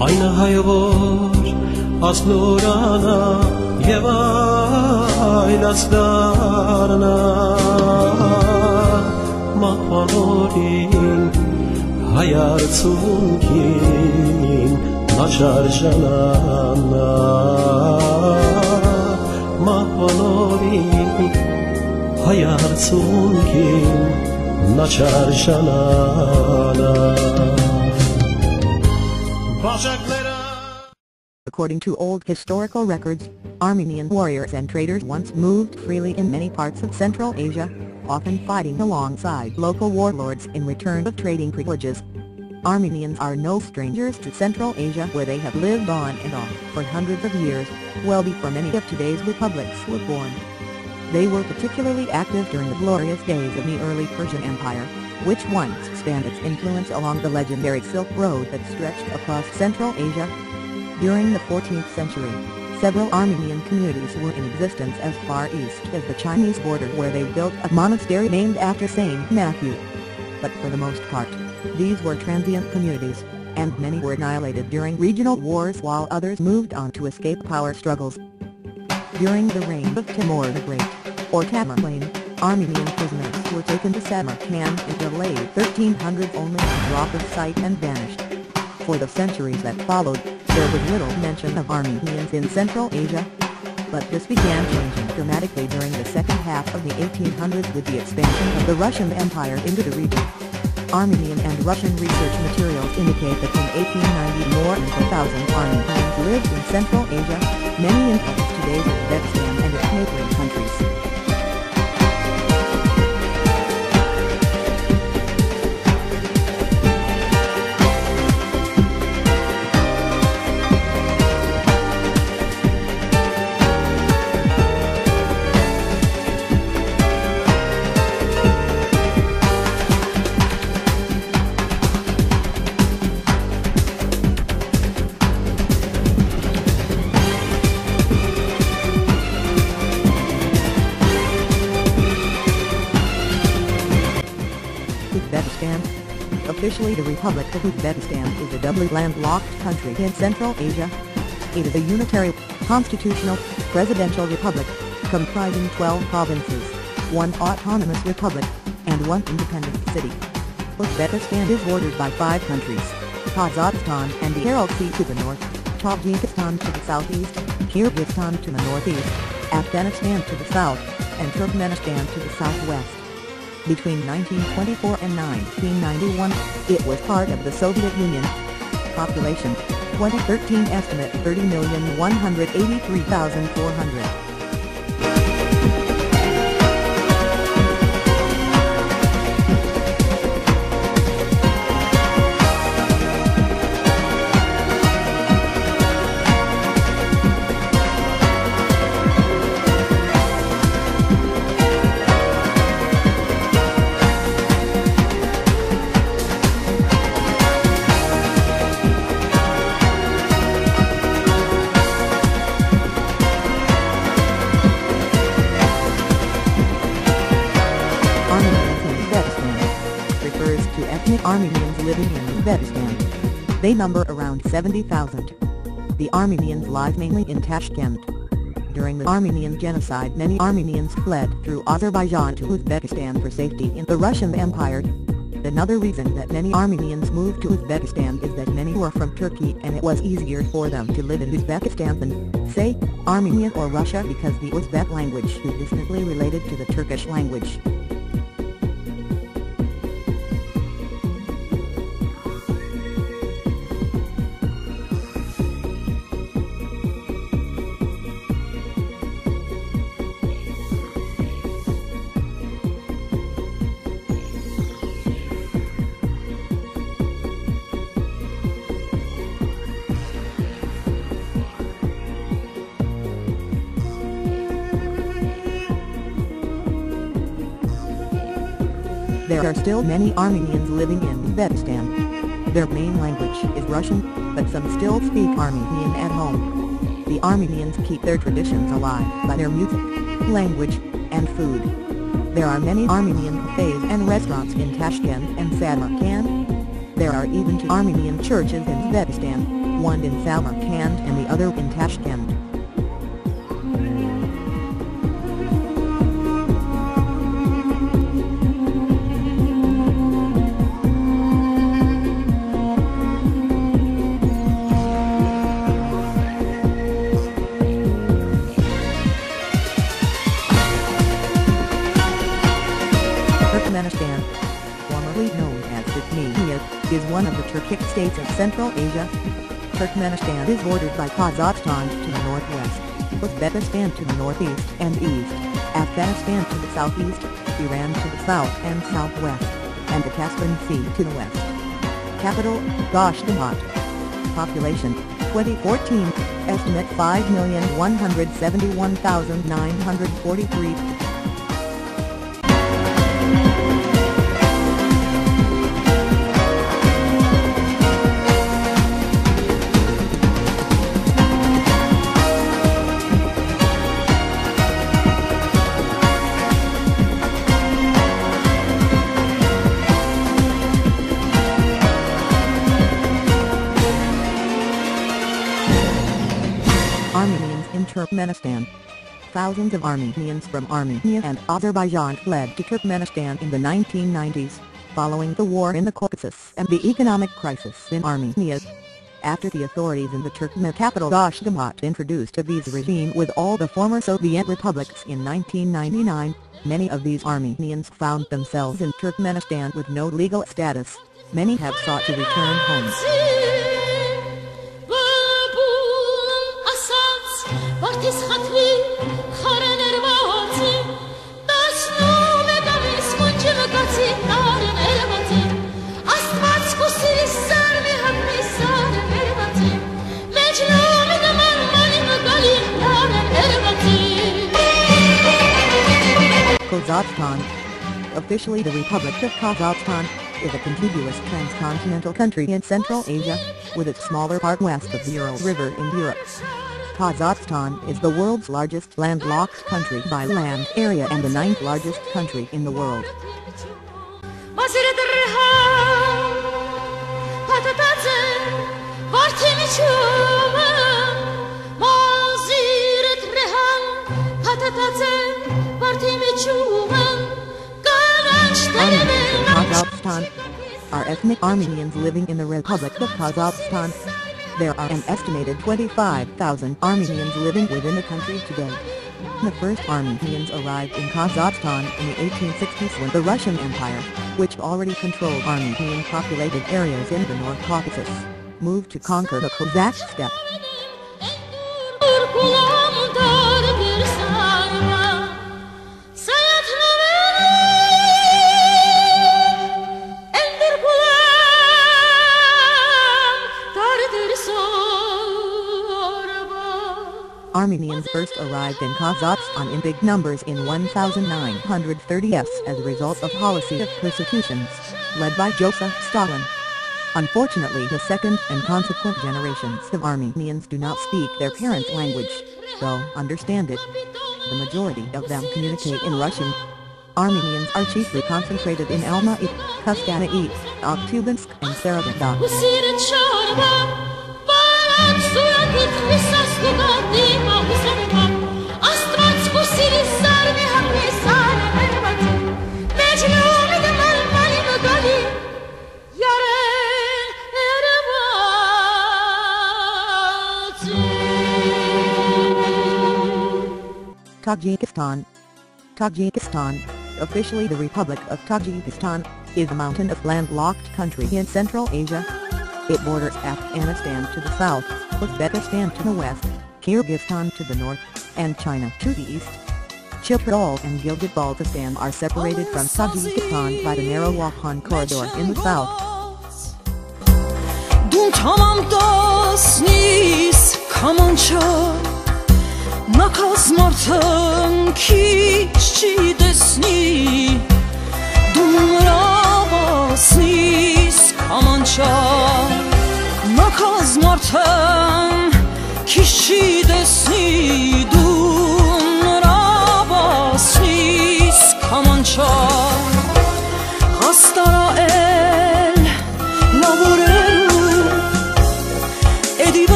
Այն հայոոր ասնորանա եւ այլաց դառնա մահվանորին հայարցունքին նաչարժանանա մահվանորին հայարցունքին նաչարժանանա. According to old historical records, Armenian warriors and traders once moved freely in many parts of Central Asia, often fighting alongside local warlords in return of trading privileges. Armenians are no strangers to Central Asia, where they have lived on and off for hundreds of years, well before many of today's republics were born. They were particularly active during the glorious days of the early Persian Empire, which once spanned its influence along the legendary Silk Road that stretched across Central Asia. During the 14th century, several Armenian communities were in existence as far east as the Chinese border, where they built a monastery named after Saint Matthew. But for the most part, these were transient communities, and many were annihilated during regional wars, while others moved on to escape power struggles. During the reign of Timur the Great, or Tamerlane, Armenian prisoners were taken to Samarkand in the late 1300s, only to drop of sight and vanished. For the centuries that followed, there was little mention of Armenians in Central Asia. But this began changing dramatically during the second half of the 1800s with the expansion of the Russian Empire into the region. Armenian and Russian research materials indicate that in 1890 more than 1,000 Armenians lived in Central Asia, many in today's Uzbekistan and its neighboring countries. Uzbekistan. Officially, the Republic of Uzbekistan is a doubly landlocked country in Central Asia. It is a unitary, constitutional, presidential republic, comprising 12 provinces, 1 autonomous republic, and 1 independent city. Uzbekistan is bordered by 5 countries: Kazakhstan and the Aral Sea to the north, Tajikistan to the southeast, Kyrgyzstan to the northeast, Afghanistan to the south, and Turkmenistan to the southwest. Between 1924 and 1991, it was part of the Soviet Union. Population, 2013 estimate 30,183,400. Ethnic Armenians living in Uzbekistan. They number around 70,000. The Armenians live mainly in Tashkent. During the Armenian genocide, many Armenians fled through Azerbaijan to Uzbekistan for safety in the Russian Empire. Another reason that many Armenians moved to Uzbekistan is that many were from Turkey, and it was easier for them to live in Uzbekistan than, say, Armenia or Russia, because the Uzbek language is distantly related to the Turkish language. There are still many Armenians living in Uzbekistan. Their main language is Russian, but some still speak Armenian at home. The Armenians keep their traditions alive by their music, language, and food. There are many Armenian cafes and restaurants in Tashkent and Samarkand. There are even 2 Armenian churches in Uzbekistan, one in Samarkand and the other in Tashkent. Turkmenistan, formerly known as Armenia, is one of the Turkic states of Central Asia. Turkmenistan is bordered by Kazakhstan to the northwest, Uzbekistan to the northeast and east, Afghanistan to the southeast, Iran to the south and southwest, and the Caspian Sea to the west. Capital, Ashgabat. Population, 2014, estimate 5,171,943. Armenians in Turkmenistan. Thousands of Armenians from Armenia and Azerbaijan fled to Turkmenistan in the 1990s, following the war in the Caucasus and the economic crisis in Armenia. After the authorities in the Turkmen capital Ashgabat introduced a visa regime with all the former Soviet republics in 1999, many of these Armenians found themselves in Turkmenistan with no legal status. Many have sought to return home. Kazakhstan, officially the Republic of Kazakhstan, is a contiguous transcontinental country in Central Asia, with its smaller part west of the Ural River in Europe. Kazakhstan is the world's largest landlocked country by land area and the 9th largest country in the world. Armenians in Kazakhstan are ethnic Armenians living in the Republic of Kazakhstan. There are an estimated 25,000 Armenians living within the country today. The first Armenians arrived in Kazakhstan in the 1860s when the Russian Empire, which already controlled Armenian populated areas in the North Caucasus, moved to conquer the Kazakh steppe. Armenians first arrived in Kazakhstan in big numbers in 1930s as a result of policy of persecutions, led by Joseph Stalin. Unfortunately, the second and consequent generations of Armenians do not speak their parents' language, though understand it. The majority of them communicate in Russian. Armenians are chiefly concentrated in Almaty, Kustanay, Aktubinsk and Saraganda. Tajikistan, officially the Republic of Tajikistan, is a mountainous landlocked country in Central Asia. It borders Afghanistan to the south, Uzbekistan to the west, Kyrgyzstan to the north, and China to the east. Chitral and Gilgit-Baltistan are separated from Tajikistan by the narrow Wakhan corridor in the south.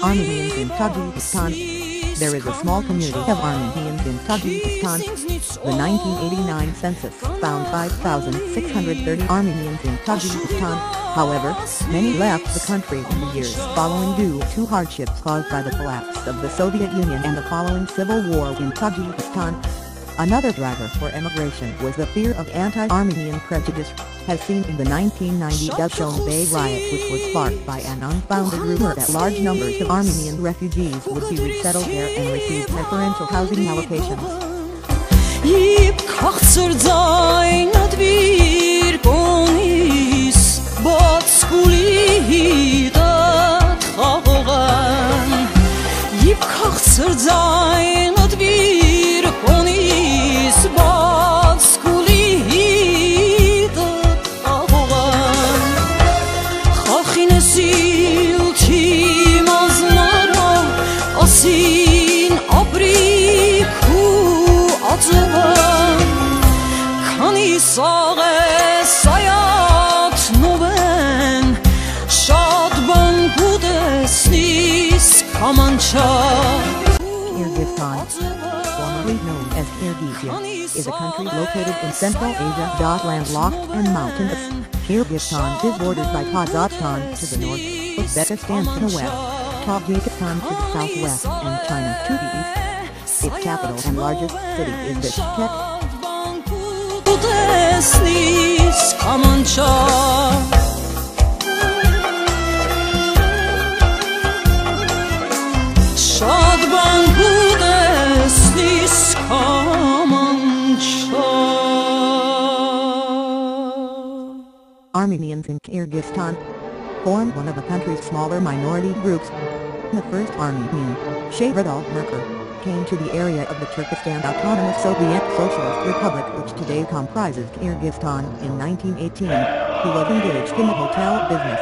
Armenians in Tajikistan. There is a small community of Armenians in Tajikistan. The 1989 census found 5,630 Armenians in Tajikistan. However, many left the country in the years following due to hardships caused by the collapse of the Soviet Union and the following civil war in Tajikistan. Another driver for emigration was the fear of anti-Armenian prejudice, as seen in the 1990 Dushan Bay riot, which was sparked by an unfounded rumor that large numbers of Armenian refugees would be resettled there and receive preferential housing allocations. Kyrgyzstan, formerly known as Kyrgyzia, is a country located in Central Asia. Landlocked and mountainous, Kyrgyzstan is bordered by Kazakhstan to the north, Uzbekistan to the west, Tajikistan to the southwest, and China to the east. Its capital and largest city is Bishkek. Armenians in Kyrgyzstan form one of the country's smaller minority groups. The first Armenian, Shahradal Merker, came to the area of the Turkestan Autonomous Soviet Socialist Republic, which today comprises Kyrgyzstan, in 1918. He was engaged in the hotel business.